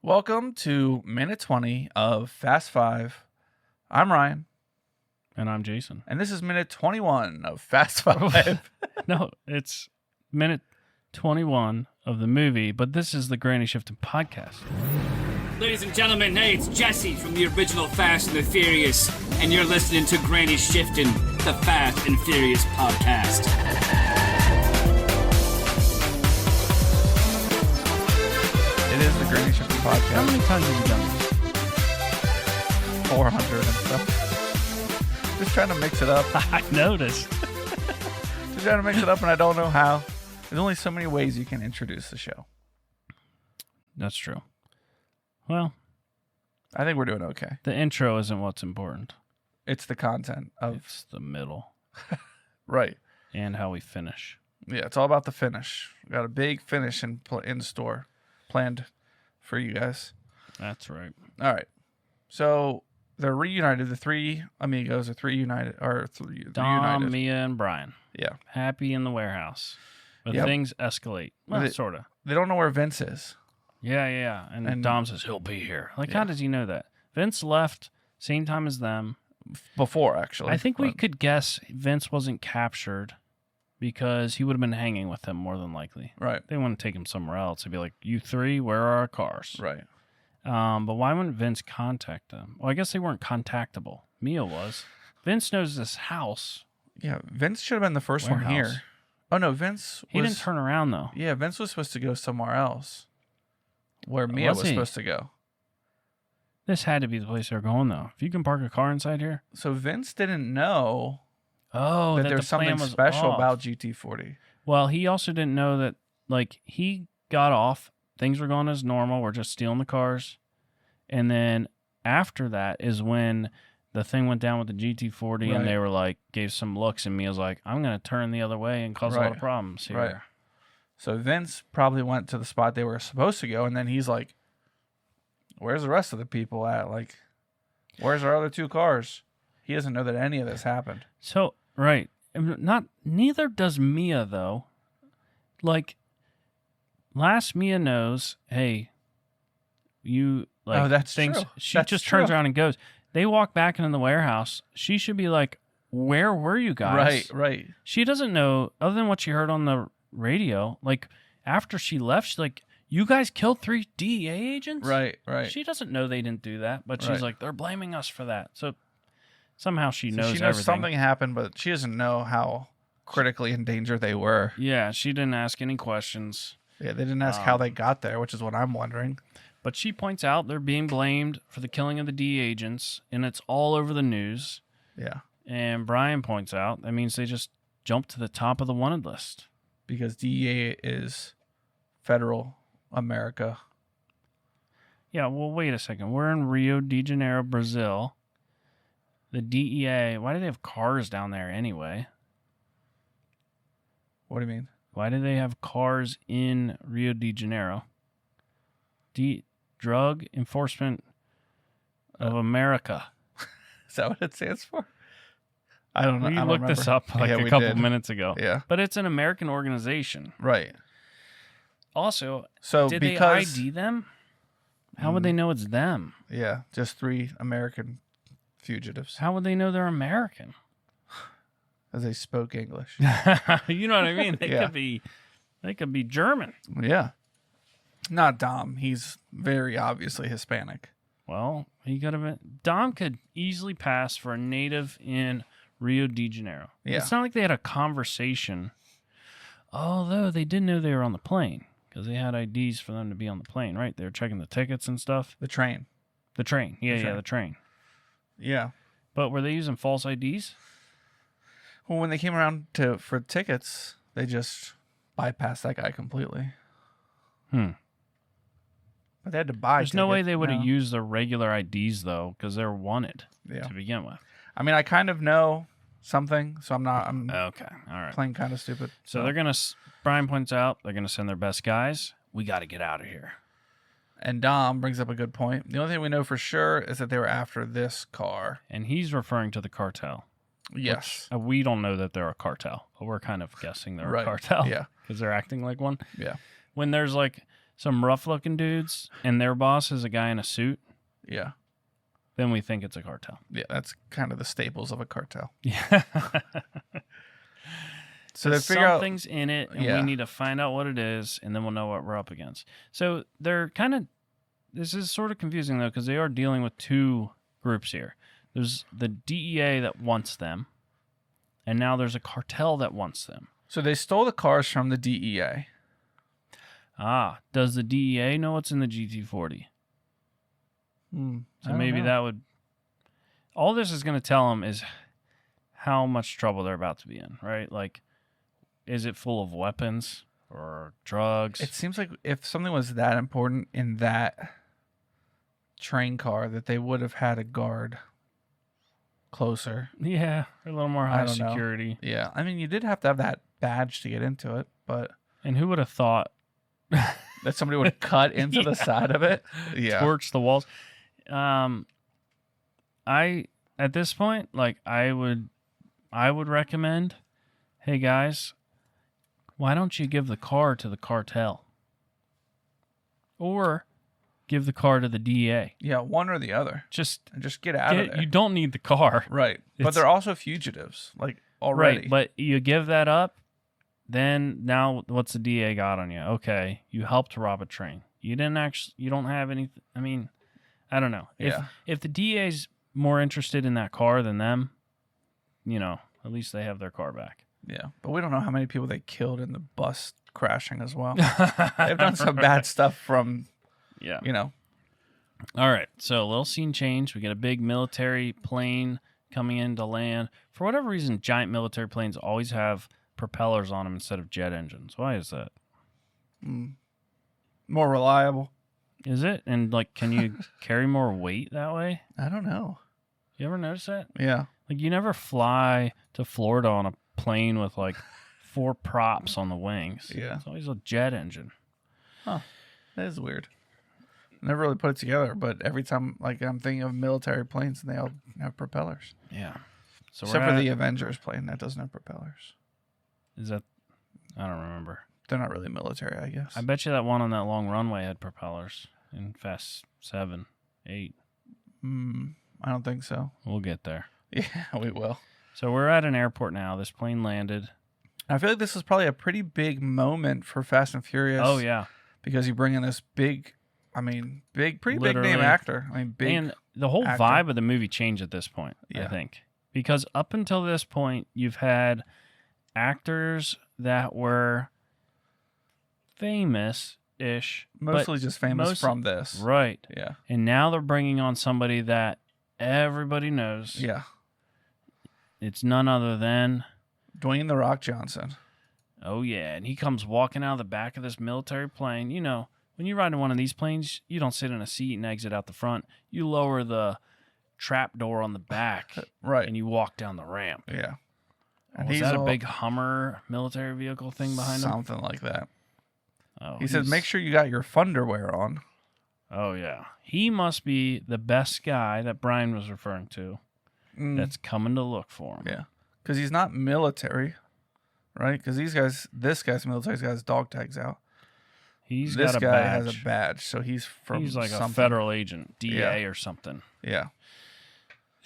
Welcome to minute 20 of Fast Five. I'm Ryan. And I'm Jason. And this is minute 21 of Fast Five. No, it's minute 21 of the movie, but this is the Granny Shifting podcast. Ladies and gentlemen, hey, it's Jesse from the original Fast and the Furious, and you're listening to Granny Shifting, the Fast and Furious podcast. It is the Granny Shifting podcast. How many times have you done this? 400 and stuff. Just trying to mix it up. I noticed. Just trying to mix it up, and I don't know how. There's only so many ways you can introduce the show. That's true. Well, I think we're doing okay. the intro isn't what's important. It's the content of... It's the middle Right. and how we finish. Yeah, it's all about the finish. We got a big finish in store planned for you guys. That's right. All right. So they're reunited. The three amigos are reunited. Dom, reunited. Mia, and Brian. Yeah. Happy in the warehouse. But Yep. things escalate. Well, sort of. They don't know where Vince is. Yeah. And Dom says he'll be here. Like, Yeah. how does he know that? Vince left same time as them. Before, actually. I think we could guess Vince wasn't captured because he would have been hanging with them more than likely. Right. They wouldn't take him somewhere else. They'd be like, you three, where are our cars? Right. But why wouldn't Vince contact them? Well, I guess they weren't contactable. Mia was. Vince knows this house. Yeah. Vince should have been the first one Warehouse. here. Oh, no. Vince He didn't turn around, though. Yeah, Vince was supposed to go somewhere else. Where Mia Was was he? supposed to go. This had to be the place they're going, though. If you can park a car inside here. So Vince didn't know Oh, that that there's the plan something was special off. about GT40. Well, he also didn't know that, like, he got off. Things were going as normal. We're just stealing the cars. And then after that is when the thing went down with the GT40 Right. and they were like, gave some looks. And Mia's like, I'm going to turn the other way and cause a lot Right. of problems here. Right. So Vince probably went to the spot they were supposed to go, and then he's like, where's the rest of the people at? Like, where's our other two cars? He doesn't know that any of this happened. So, right. Neither does Mia, though. Like, last Mia knows, hey, you, like, Oh, that's things. true. She That's just turns true. around and goes. They walk back into the warehouse. She should be like, where were you guys? Right. She doesn't know, other than what she heard on the radio, like, after she left, she's like, you guys killed 3 DEA agents? Right. She doesn't know they didn't do that, but she's Right. like, they're blaming us for that. So somehow she So knows she knows everything. something happened, but she doesn't know how critically in danger they were. Yeah, she didn't ask any questions. Yeah, they didn't ask how they got there, which is what I'm wondering. But she points out they're being blamed for the killing of the DEA agents, and it's all over the news. Yeah, And Brian points out that means they just jumped to the top of the wanted list. because DEA is federal America. Yeah, well, wait a second. We're in Rio de Janeiro, Brazil. The DEA, why do they have cars down there anyway? What do you mean? Why do they have cars in Rio de Janeiro? Drug Enforcement of America. Is that what it stands for? I don't know. We I don't looked this remember. up like Yeah, a we couple did. minutes ago. Yeah, But it's an American organization. right. Also, So did because they ID them? How would they know it's them? yeah, just 3 American fugitives How would they know they're American? as they spoke English. You know what I mean? They Yeah. could be German. Yeah, not Dom. He's very obviously Hispanic. Well, he could have been. Dom could easily pass for a native in Rio de Janeiro. Yeah. It's not like they had a conversation, although they did know they were on the plane because they had IDs for them to be on the plane, right? They were checking the tickets and stuff. The train. The train. Yeah, train. the train. Yeah. But were they using false IDs? Well, when they came around for tickets, they just bypassed that guy completely. But they had to buy. There's no way they would have No. used their regular IDs, though, because they're wanted Yeah. to begin with. I mean, I kind of know something, so I'm Okay. All right. playing kind of stupid. So they're going to, Brian points out, they're going to send their best guys. We got to get out of here. And Dom brings up a good point. The only thing we know for sure is that they were after this car. And he's referring to the cartel. Yes. Which, we don't know that they're a cartel, but we're kind of guessing they're Right. a cartel. Yeah. Because they're acting like one. Yeah. When there's like some rough-looking dudes and their boss is a guy in a suit, Yeah. then we think it's a cartel. Yeah, that's kind of the staples of a cartel. Yeah. So they figure out something's in it, and Yeah. we need to find out what it is, and then we'll know what we're up against. So they're kind of, this is sort of confusing, though, because they are dealing with two groups here. There's the DEA that wants them, and now there's a cartel that wants them. So they stole the cars from the DEA. Does the DEA know what's in the GT40? So maybe that would... All this is going to tell them is how much trouble they're about to be in, right? Like, is it full of weapons or drugs? It seems like if something was that important in that train car, that they would have had a guard closer. Yeah, a little more I high don't know. security. Yeah, I mean, you did have to have that badge to get into it, but And who would have thought that somebody would cut into the side of it. Yeah, torch the walls? At this point, like I would recommend, hey guys, why don't you give the car to the cartel? Or give the car to the DEA. yeah, one or the other. Just Get out of there. you don't need the car. Right, but It's- they're also fugitives, like already. Right, but you give that up, then now what's the DA got on you? Okay, you helped rob a train. You don't have any. I mean, I don't know. Yeah. If the DA's more interested in that car than them, at least they have their car back. Yeah, but we don't know how many people they killed in the bus crashing as well. They've done some bad stuff from, Yeah. All right, so a little scene change. We get a big military plane coming in to land. For whatever reason, giant military planes always have propellers on them instead of jet engines. Why is that? more reliable. Is it? And can you carry more weight that way? I don't know. You ever notice that? Yeah, You never fly to Florida on a plane with 4 props on the wings. Yeah. It's always a jet engine. that is weird. Never really put it together, but every time I'm thinking of military planes, and they all have propellers. Yeah. So Except for the Avengers plane, that doesn't have propellers. Is that? I don't remember. They're not really military, I guess. I bet you that one on that long runway had propellers in Fast 7, 8. I don't think so. We'll get there. Yeah, we will. So we're at an airport now. This plane landed. I feel like this is probably a pretty big moment for Fast and Furious. Oh, yeah. Because you bring in this pretty big name Literally. actor. Big. And the whole actor. vibe of the movie changed at this point, I Yeah. think. Because up until this point, you've had actors that were famous-ish. Mostly just famous from this. Right. Yeah. And now they're bringing on somebody that everybody knows. Yeah. It's none other than, Dwayne "The Rock" Johnson. oh yeah, and he comes walking out of the back of this military plane. When you ride in one of these planes, you don't sit in a seat and exit out the front. You lower the trap door on the back, Right. and you walk down the ramp. Yeah. And Was he's that a all- big Hummer military vehicle thing behind him? Something like that. Oh, He said, make sure you got your Thunderwear on. Oh yeah, he must be the best guy that Brian was referring to. That's coming to look for him. Yeah. Because he's not military, right? Because this guy's military, he's got his dog tags out. He's This got a guy badge. has a badge, so he's from He's like something. a federal agent, DA Yeah. or something. Yeah.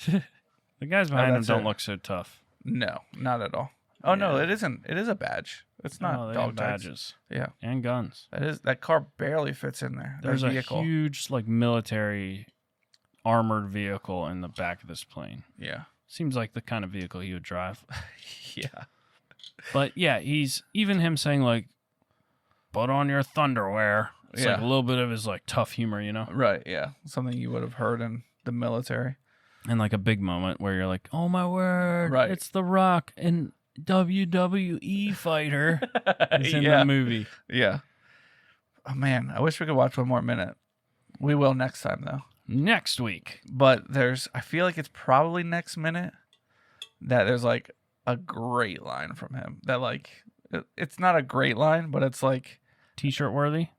The guys behind him that's don't it. look so tough. No, not at all. Oh, no, Yeah. it isn't. It is a badge. It's not Oh, they dog have tags. badges Yeah. and guns. That car barely fits in there. There's that a vehicle. huge military armored vehicle in the back of this plane. Yeah. Seems like the kind of vehicle he would drive. Yeah. But yeah, he's even him saying put on your Thunderwear. It's Yeah. a little bit of his tough humor, Right, yeah. Something you would have heard in the military. And a big moment where you're like, oh my word, Right. it's The Rock and WWE fighter is in Yeah. the movie. Yeah. Oh, man, I wish we could watch one more minute. We will next time, though. Next week. But I feel like it's probably next minute that there's a great line from him. That it's not a great line, but it's T-shirt worthy?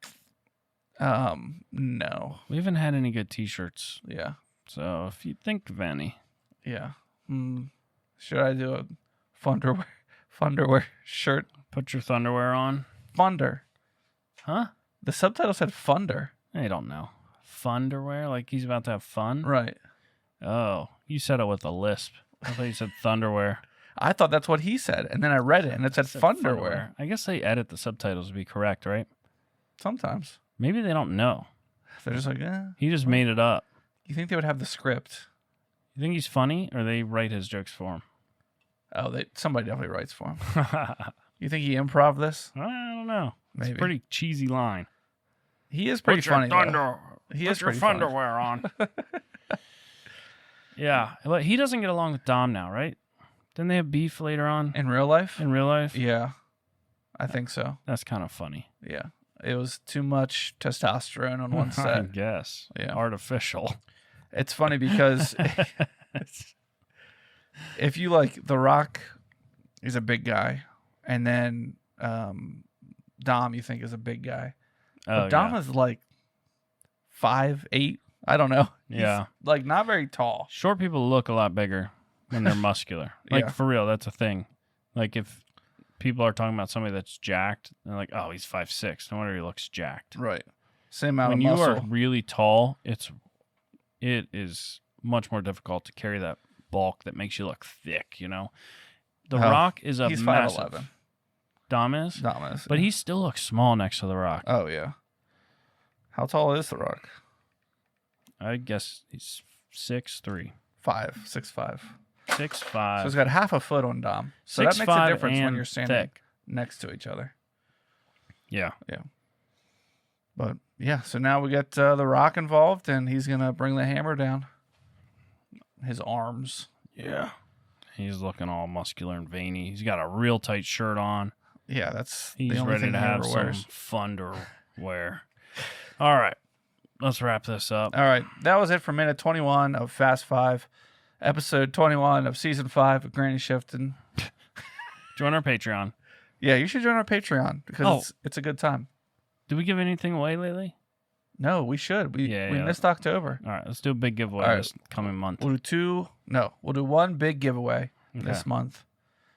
no. We haven't had any good T-shirts. Yeah. So if you think of any. Yeah. Should I do a Thunderwear shirt? Put your Thunderwear on. Thunder. Huh? The subtitle said Funder. I don't know. Thunderwear? Like he's about to have fun? Right. Oh, you said it with a lisp. I thought you said Thunderwear. I thought that's what he said, and then I read it, and it said Thunderwear. I guess they edit the subtitles to be correct, right? Sometimes. Maybe they don't know. They're just like, He just made it up. You think they would have the script? You think he's funny, or they write his jokes for him? Oh, somebody definitely writes for him. You think he improv this? I don't know. It's Maybe. a pretty cheesy line. He is pretty funny. He is pretty funny. Thunderwear on. Yeah, but he doesn't get along with Dom now, right? Didn't they have beef later on In real life? in real life? Yeah, I think so. That's kind of funny. Yeah, it was too much testosterone on one I set. guess. Yeah. Artificial. It's funny because if you like, The Rock is a big guy, and then Dom you think is a big guy, but Dom is like 5'8". I don't know. Yeah. He's, like, not very tall. Short people look a lot bigger when they're muscular. Like, Yeah. for real, that's a thing. Like, if people are talking about somebody that's jacked, they're like, oh, he's 5'6". No wonder he looks jacked. Right. Same amount When of you muscle. are really tall, it is much more difficult to carry that bulk that makes you look thick, you know? The Oh, Rock is a he's massive. 5'11". Dom is? Dom is. But he still looks small next to The Rock. Oh, yeah. How tall is The Rock? I guess he's 6'3". 6'5". 6'5". So he's got half a foot on Dom. So that makes a 6'5" difference when and you're standing thick. next to each other. Yeah. But yeah, so now we get The Rock involved, and he's gonna bring the hammer down. His arms. Yeah. He's looking all muscular and veiny. He's got a real tight shirt on. Yeah, that's He's the only ready thing to he have ever some wears. Thunderwear. All right. Let's wrap this up. All right, that was it for minute 21 of Fast 5, episode 21 of season 5 of Granny Shifting. Join our Patreon. Yeah, you should join our Patreon because it's a good time. Did we give anything away lately? No, we should. We missed October. All right. Let's do a big giveaway All right. this coming month. We'll do one big giveaway this Okay. month.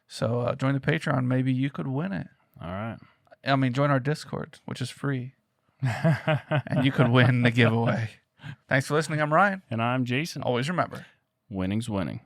So join the Patreon. Maybe you could win it. All right. I mean, join our Discord, which is free. And you could win the giveaway. Thanks for listening. I'm Ryan. And I'm Jason. Always remember, Winning's winning.